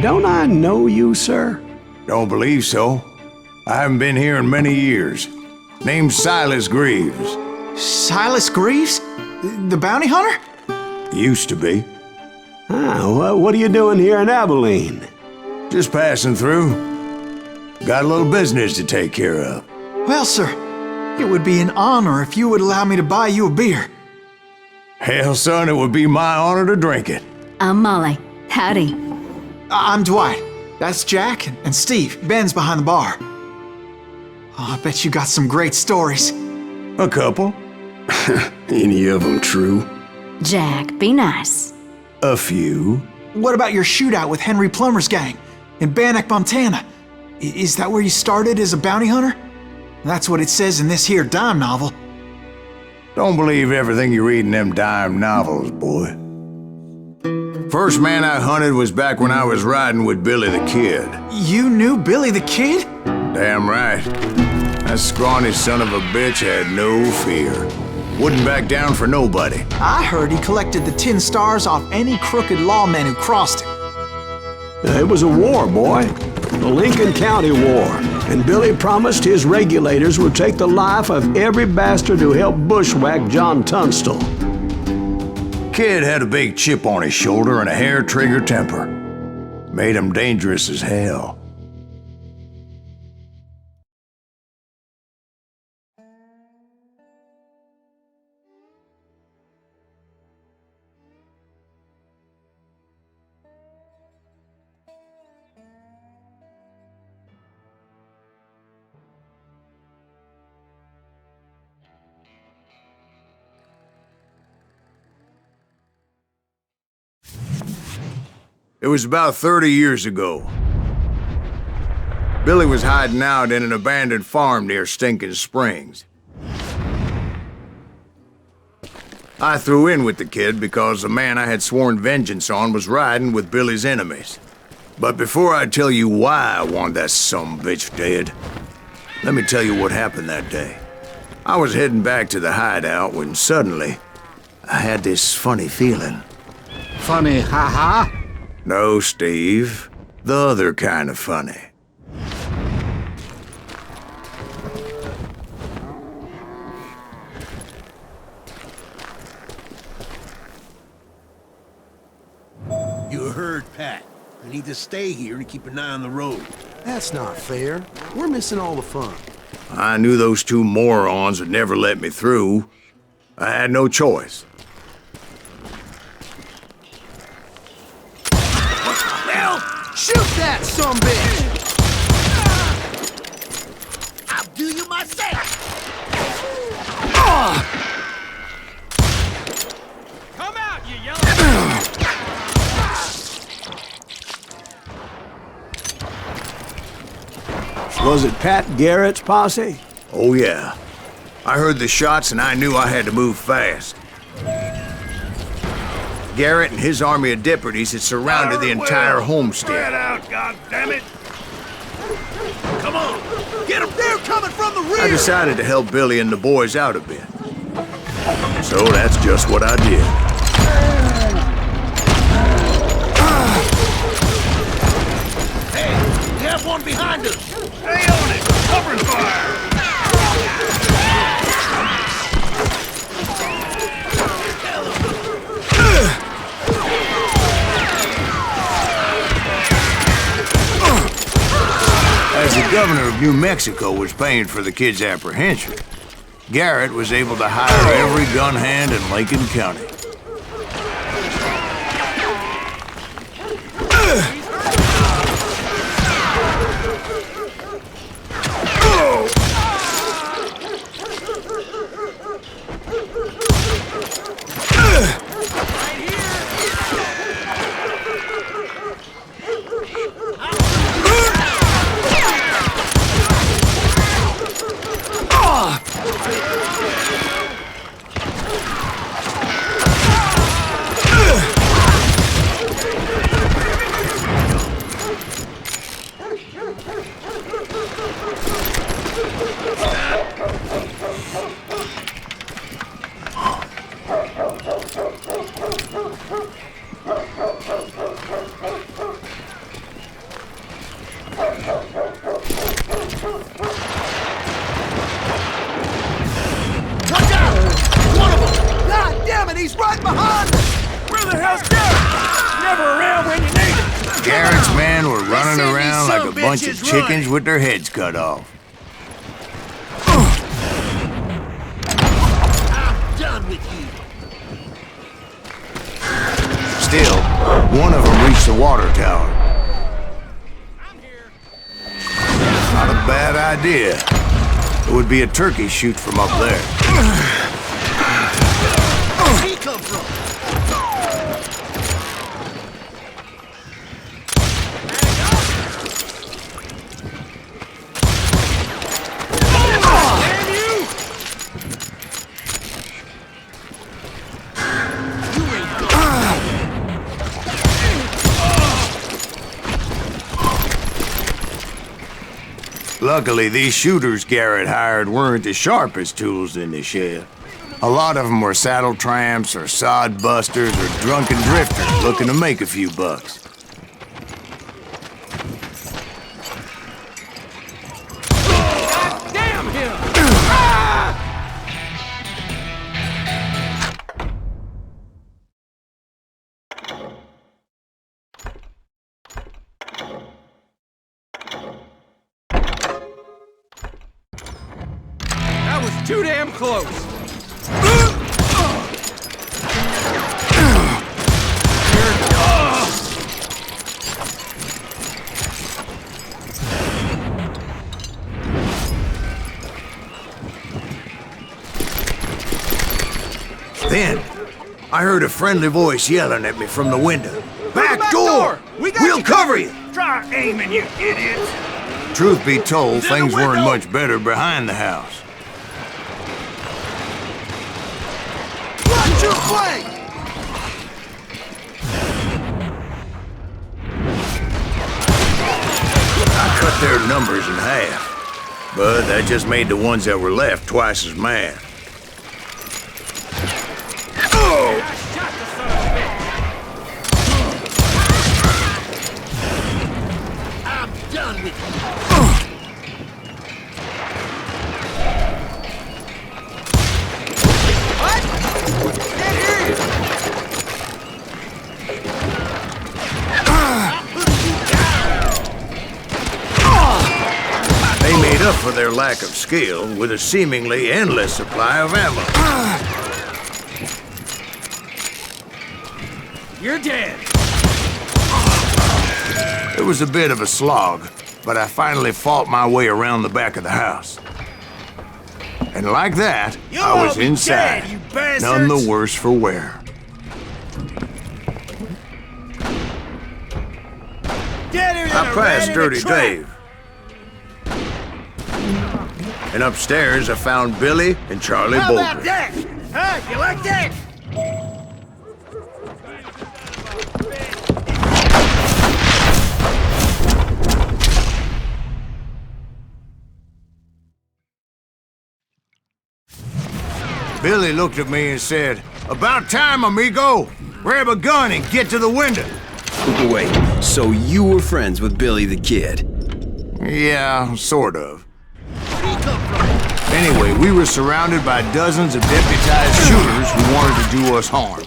Don't I know you, sir? Don't believe so. I haven't been here in many years. Name's Silas Greaves. Silas Greaves? The bounty hunter? Used to be. What are you doing here in Abilene? Just passing through. Got a little business to take care of. Well, sir, it would be an honor if you would allow me to buy you a beer. Hell, son, it would be my honor to drink it. I'm Molly. Howdy. I'm Dwight. That's Jack and Steve. Ben's behind the bar. Oh, I bet you got some great stories. A couple. Any of them true? Jack, be nice. A few. What about your shootout with Henry Plummer's gang in Bannock, Montana? Is that where you started as a bounty hunter? That's what it says in this here dime novel. Don't believe everything you read in them dime novels, boy. First man I hunted was back when I was riding with Billy the Kid. You knew Billy the Kid? Damn right. That scrawny son of a bitch had no fear. Wouldn't back down for nobody. I heard he collected the 10 stars off any crooked lawmen who crossed him. It was a war, boy. The Lincoln County War. And Billy promised his regulators would take the life of every bastard who helped bushwhack John Tunstall. Kid had a big chip on his shoulder and a hair-trigger temper. Made him dangerous as hell. It was about 30 years ago. Billy was hiding out in an abandoned farm near Stinking Springs. I threw in with the kid because the man I had sworn vengeance on was riding with Billy's enemies. But before I tell you why I want that sumbitch dead, let me tell you what happened that day. I was heading back to the hideout when suddenly I had this funny feeling. Funny, ha-ha? No, Steve. The other kind of funny. You heard Pat. I need to stay here and keep an eye on the road. That's not fair. We're missing all the fun. I knew those two morons would never let me through. I had no choice. Well, shoot that sumbitch! I'll do you myself! Come out, you yellow! Was it Pat Garrett's posse? Oh, yeah. I heard the shots and I knew I had to move fast. Garrett and his army of deputies had surrounded the entire homestead. Spread out, goddammit! Come on! Get them! They're coming from the rear! I decided to help Billy and the boys out a bit. So that's just what I did. Hey, we have one behind us! Stay on it! Cover fire! As the governor of New Mexico was paying for the kid's apprehension, Garrett was able to hire every gun hand in Lincoln County. Garrett's men were running around like a bunch of chickens with their heads cut off. I'm done with you. Still, one of them reached the water tower. Not a bad idea. It would be a turkey shoot from up there. Where'd he come from? Luckily, these shooters Garrett hired weren't as sharp as tools in the shed. A lot of them were saddle tramps or sod busters or drunken drifters looking to make a few bucks. Damn him! That was too damn close. Then, I heard a friendly voice yelling at me from the window. Back door! We'll cover you! Try aiming, you idiots! Truth be told, things weren't much better behind the house. Watch your flank! I cut their numbers in half, but that just made the ones that were left twice as mad. I'm done with you. What? Can't hear you. They made up for their lack of skill with a seemingly endless supply of ammo. You're dead. It was a bit of a slog, but I finally fought my way around the back of the house. And like that, You'll I was all be inside, dead, you bastards. none the worse for wear. Deader than I a passed rat in a Dirty trap. Dave. And upstairs I found Billy and Charlie How about Bolger. that? Huh? You like that? Billy looked at me and said, "About time, amigo! Grab a gun and get to the window." Wait, so you were friends with Billy the Kid? Yeah, sort of. Anyway, we were surrounded by dozens of deputized shooters who wanted to do us harm.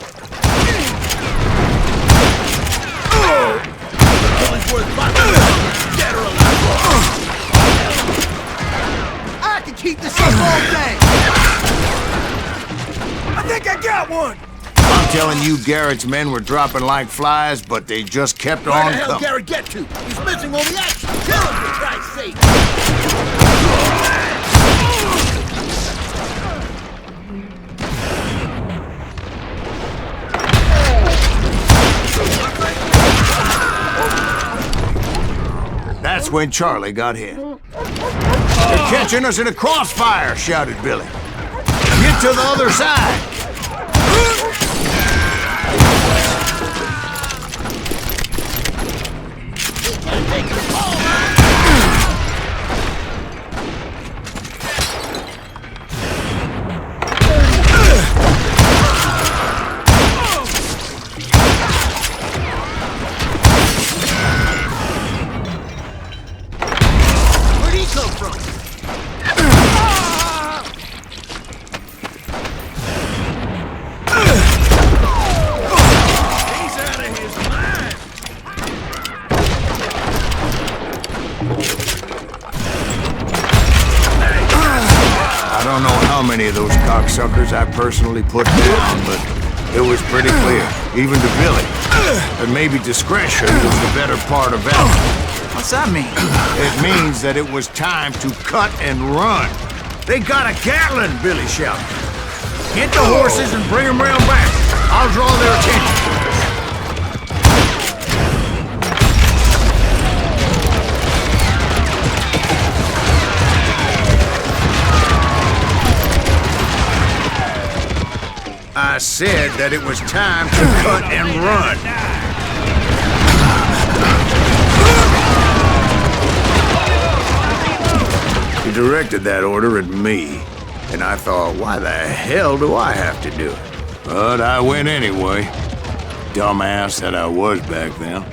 I can keep this up all day. I think I got one. I'm telling you, Garrett's men were dropping like flies, but they just kept Where on the hell coming. Garrett get to? He's missing all the action. Kill him, for Christ's sake. That's when Charlie got hit. "They're catching us in a crossfire," shouted Billy. "Get to the other side!" Where'd he come from? He's out of his mind. how many of those cocksuckers I personally put down, but it was pretty clear, even to Billy, that maybe discretion was the better part of valor. What's that mean? It means that it was time to cut and run. They got a Gatling, Billy shouted. Get the horses and bring them round back. I'll draw their attention. I said that it was time to cut and run. He directed that order at me, and I thought, why the hell do I have to do it? But I went anyway. Dumbass that I was back then.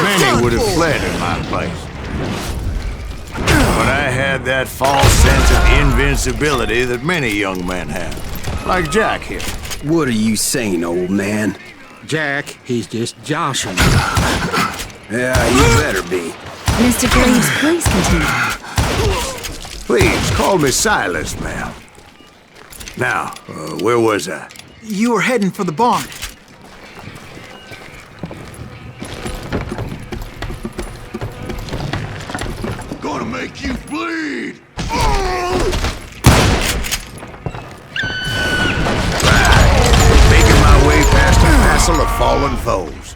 Many would have fled in my place. But I had that false sense of invincibility that many young men have. Like Jack here. What are you saying, old man? Jack, he's just joshing. Yeah, you better be. Mr. Graves, please continue. Please, call me Silas, ma'am. Now, where was I? You were heading for the barn. Gonna make you bleed! Making my way past a passel of fallen foes.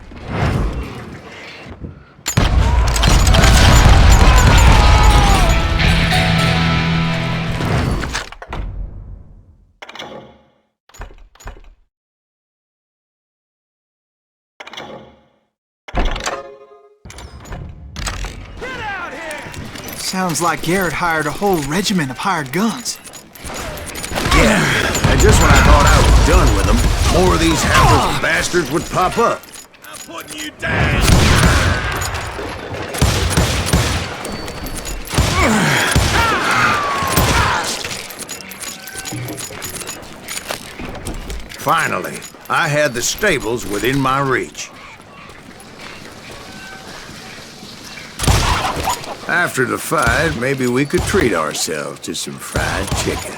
Sounds like Garrett hired a whole regiment of hired guns. Yeah, and just when I thought I was done with them, more of these hapless bastards would pop up. I'm putting you down! Finally, I had the stables within my reach. After the fight, maybe we could treat ourselves to some fried chicken.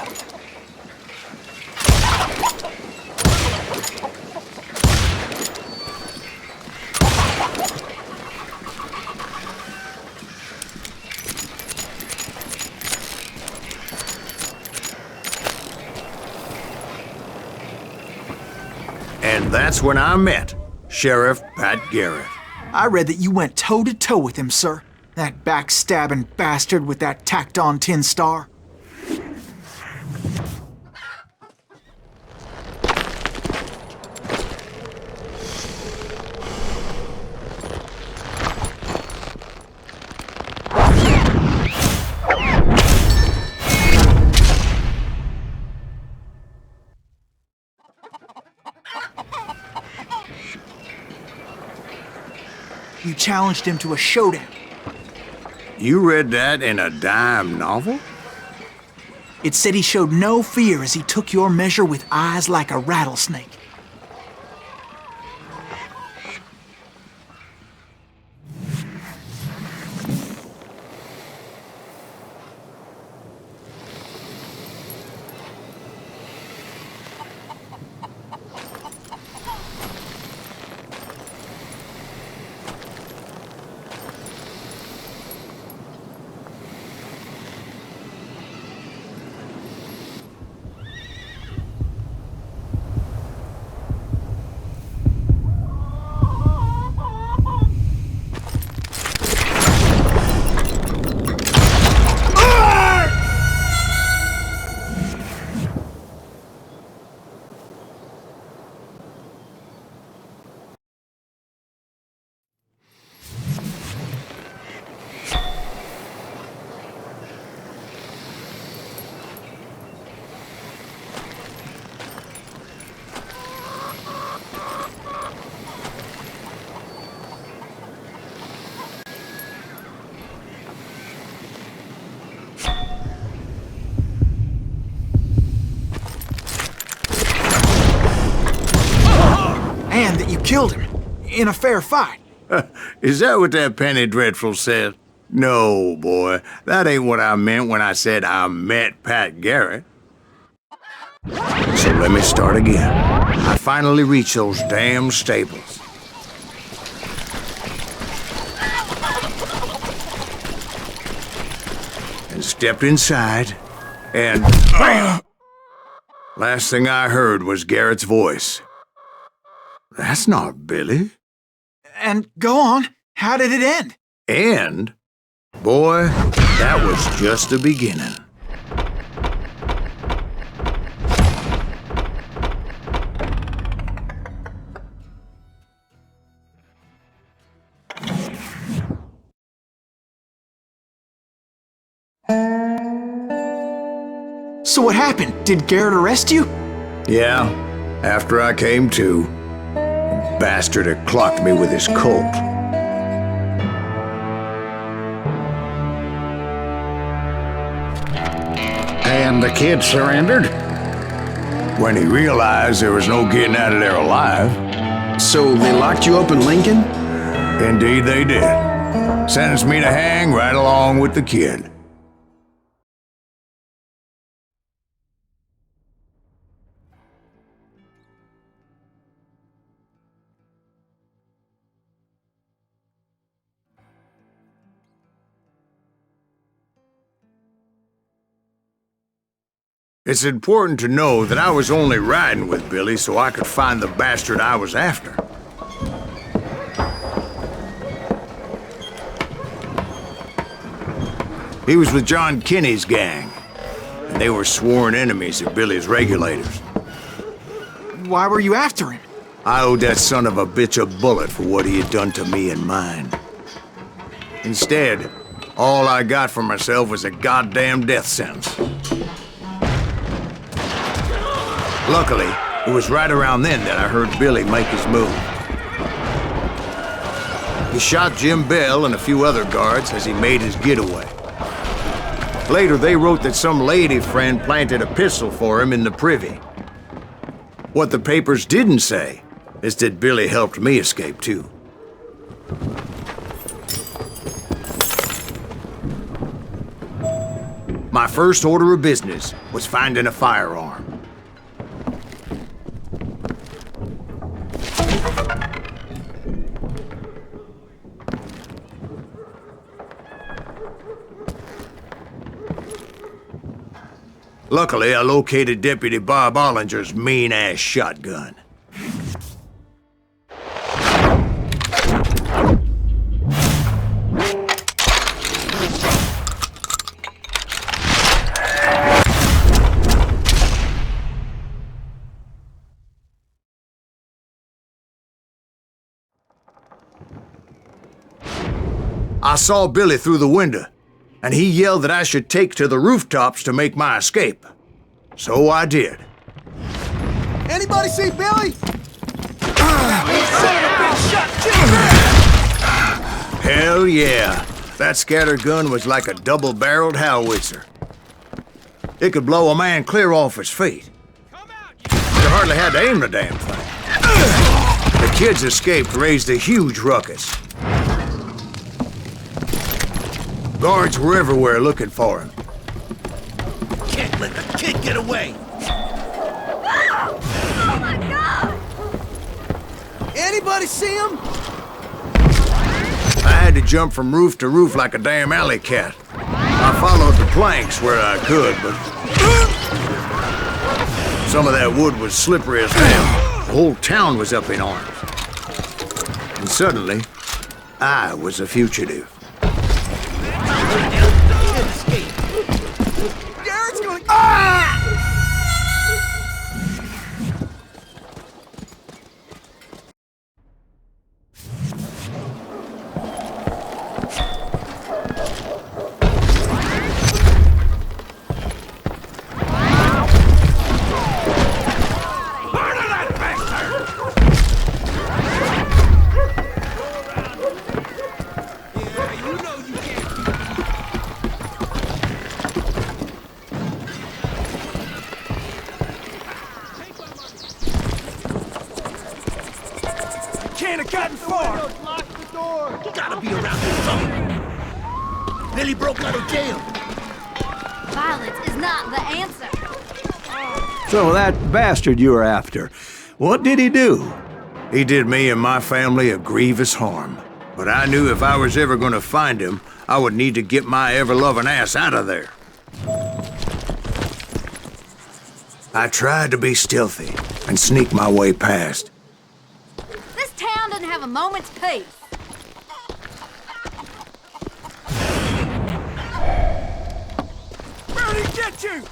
And that's when I met Sheriff Pat Garrett. I read that you went toe-to-toe with him, sir. That backstabbing bastard with that tacked-on tin star. You challenged him to a showdown. You read that in a dime novel? It said he showed no fear as he took your measure with eyes like a rattlesnake. understand that you killed him. In a fair fight. Is that what that Penny Dreadful said? No, boy. That ain't what I meant when I said I met Pat Garrett. So let me start again. I finally reached those damn stables. And stepped inside, and BAM! Last thing I heard was Garrett's voice. That's not Billy. And go on. How did it end? And, boy, that was just the beginning. So what happened? Did Garrett arrest you? Yeah, after I came to, the bastard had clocked me with his Colt. And the kid surrendered? When he realized there was no getting out of there alive. So they locked you up in Lincoln? Indeed they did. Sentenced me to hang right along with the kid. It's important to know that I was only riding with Billy so I could find the bastard I was after. He was with John Kinney's gang, and they were sworn enemies of Billy's regulators. Why were you after him? I owed that son of a bitch a bullet for what he had done to me and mine. Instead, all I got for myself was a goddamn death sentence. Luckily, it was right around then that I heard Billy make his move. He shot Jim Bell and a few other guards as he made his getaway. Later, they wrote that some lady friend planted a pistol for him in the privy. What the papers didn't say is that Billy helped me escape, too. My first order of business was finding a firearm. Luckily, I located Deputy Bob Ollinger's mean-ass shotgun. I saw Billy through the window, and he yelled that I should take to the rooftops to make my escape. So I did. Anybody see Billy? Hell yeah. That scatter gun was like a double-barreled howitzer. It could blow a man clear off his feet. You hardly had to aim the damn thing. The kids escaped raised a huge ruckus. Guards were everywhere looking for him. Can't let the kid get away! Oh my God! Anybody see him? I had to jump from roof to roof like a damn alley cat. I followed the planks where I could, but some of that wood was slippery as hell. The whole town was up in arms. And suddenly, I was a fugitive. Garrett's going. Ah! chatting for? He gotta be around here somewhere. Billy broke out of jail. Violence is not the answer. So that bastard you were after, what did he do? He did me and my family a grievous harm. But I knew if I was ever gonna find him, I would need to get my ever-loving ass out of there. I tried to be stealthy and sneak my way past. This town doesn't have a moment's peace. Where'd he get you?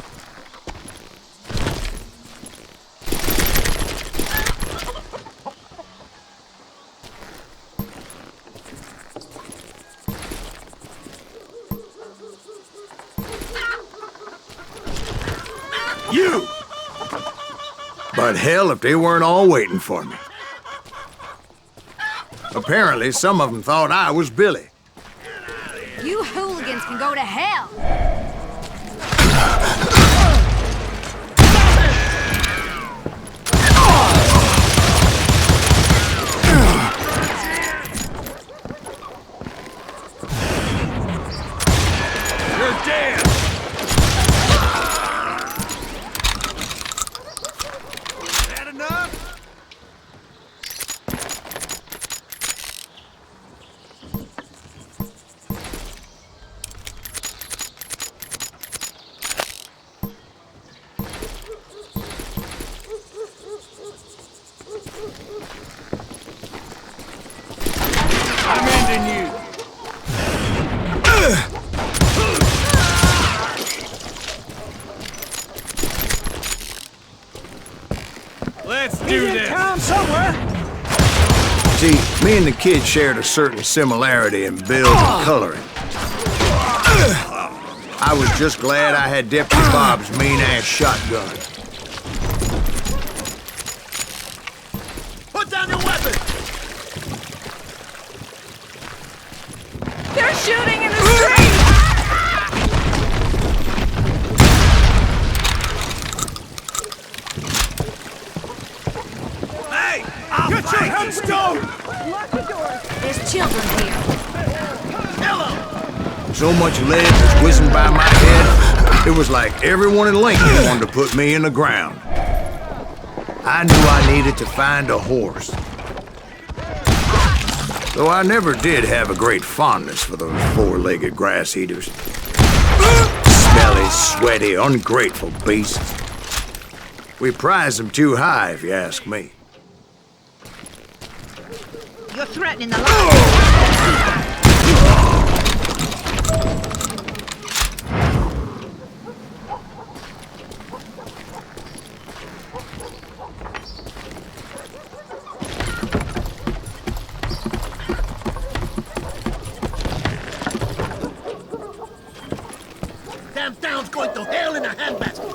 You! But hell if they weren't all waiting for me. Apparently, some of them thought I was Billy. You hooligans can go to hell. You're dead. That enough? I'm ending you. Let's do this. Town somewhere. See, me and the kid shared a certain similarity in build and coloring. I was just glad I had Deputy Bob's mean-ass shotgun. Put down your weapon! They're shooting in the street! Hey! Get your headstone! There's children here. So much lead was whizzing by my head, it was like everyone in Lincoln wanted to put me in the ground. I knew I needed to find a horse. Though I never did have a great fondness for those four-legged grass eaters. Smelly, sweaty, ungrateful beasts. We prize them too high, if you ask me. You're threatening the life. Damn town's going to hell in a handbasket.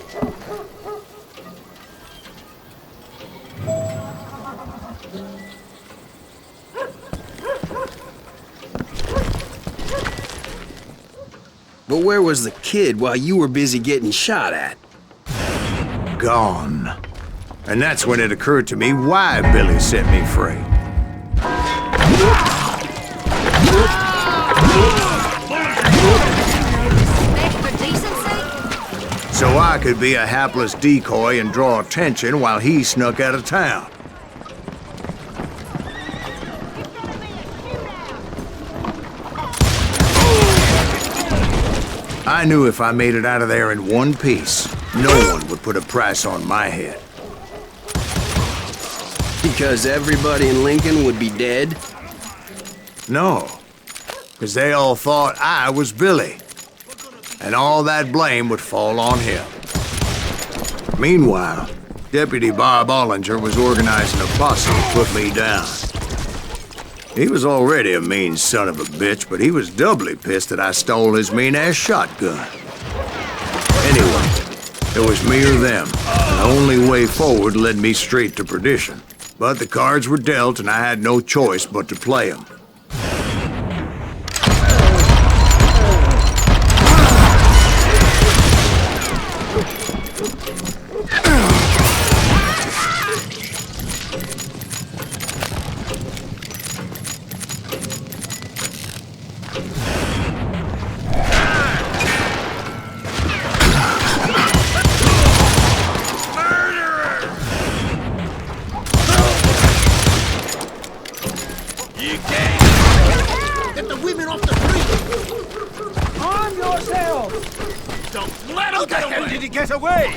But where was the kid while you were busy getting shot at? Gone. And that's when it occurred to me why Billy set me free. Beg for decency? So I could be a hapless decoy and draw attention while he snuck out of town. I knew if I made it out of there in one piece, no one would put a price on my head. Because everybody in Lincoln would be dead? No, because they all thought I was Billy, and all that blame would fall on him. Meanwhile, Deputy Bob Ollinger was organizing a posse to put me down. He was already a mean son of a bitch, but he was doubly pissed that I stole his mean-ass shotgun. Anyway, it was me or them, and the only way forward led me straight to perdition. But the cards were dealt, and I had no choice but to play them. Don't let him get away! How did he get away?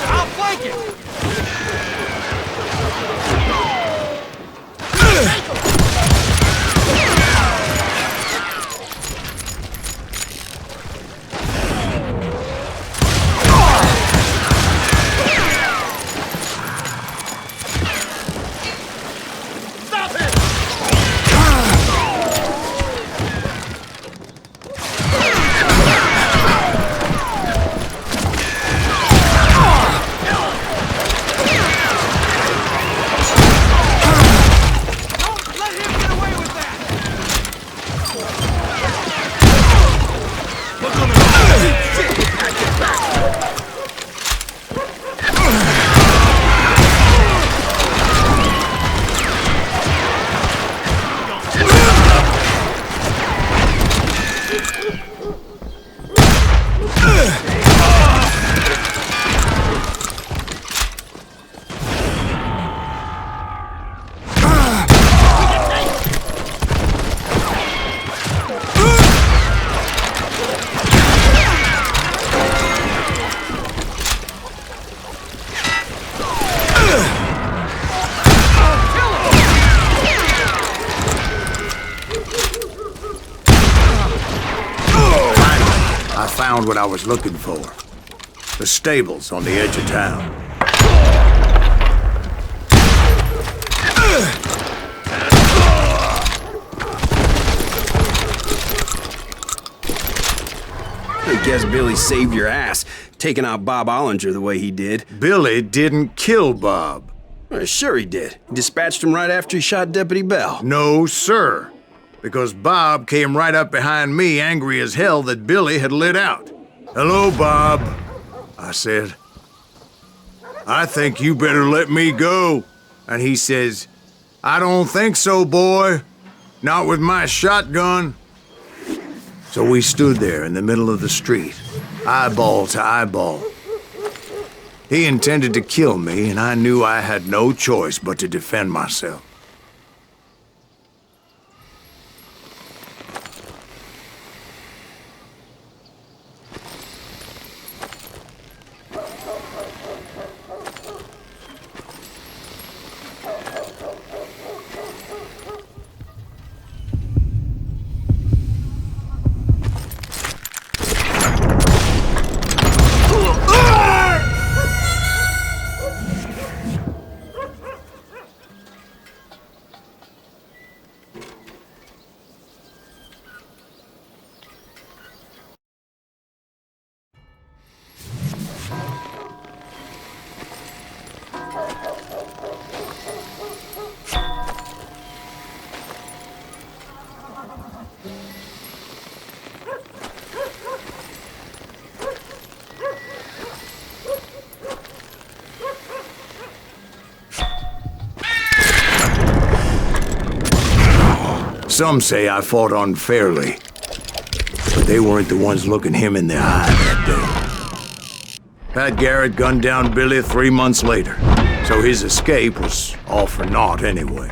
I'll flank him! Found what I was looking for. The stables on the edge of town. I guess Billy saved your ass, taking out Bob Ollinger the way he did. Billy didn't kill Bob. Sure he did. He dispatched him right after he shot Deputy Bell. No, sir. Because Bob came right up behind me, angry as hell that Billy had lit out. "Hello, Bob," I said. "I think you better let me go." And he says, "I don't think so, boy. Not with my shotgun." So we stood there in the middle of the street, eyeball to eyeball. He intended to kill me, and I knew I had no choice but to defend myself. Some say I fought unfairly, but they weren't the ones looking him in the eye that day. Pat Garrett gunned down Billy 3 months later, so his escape was all for naught anyway.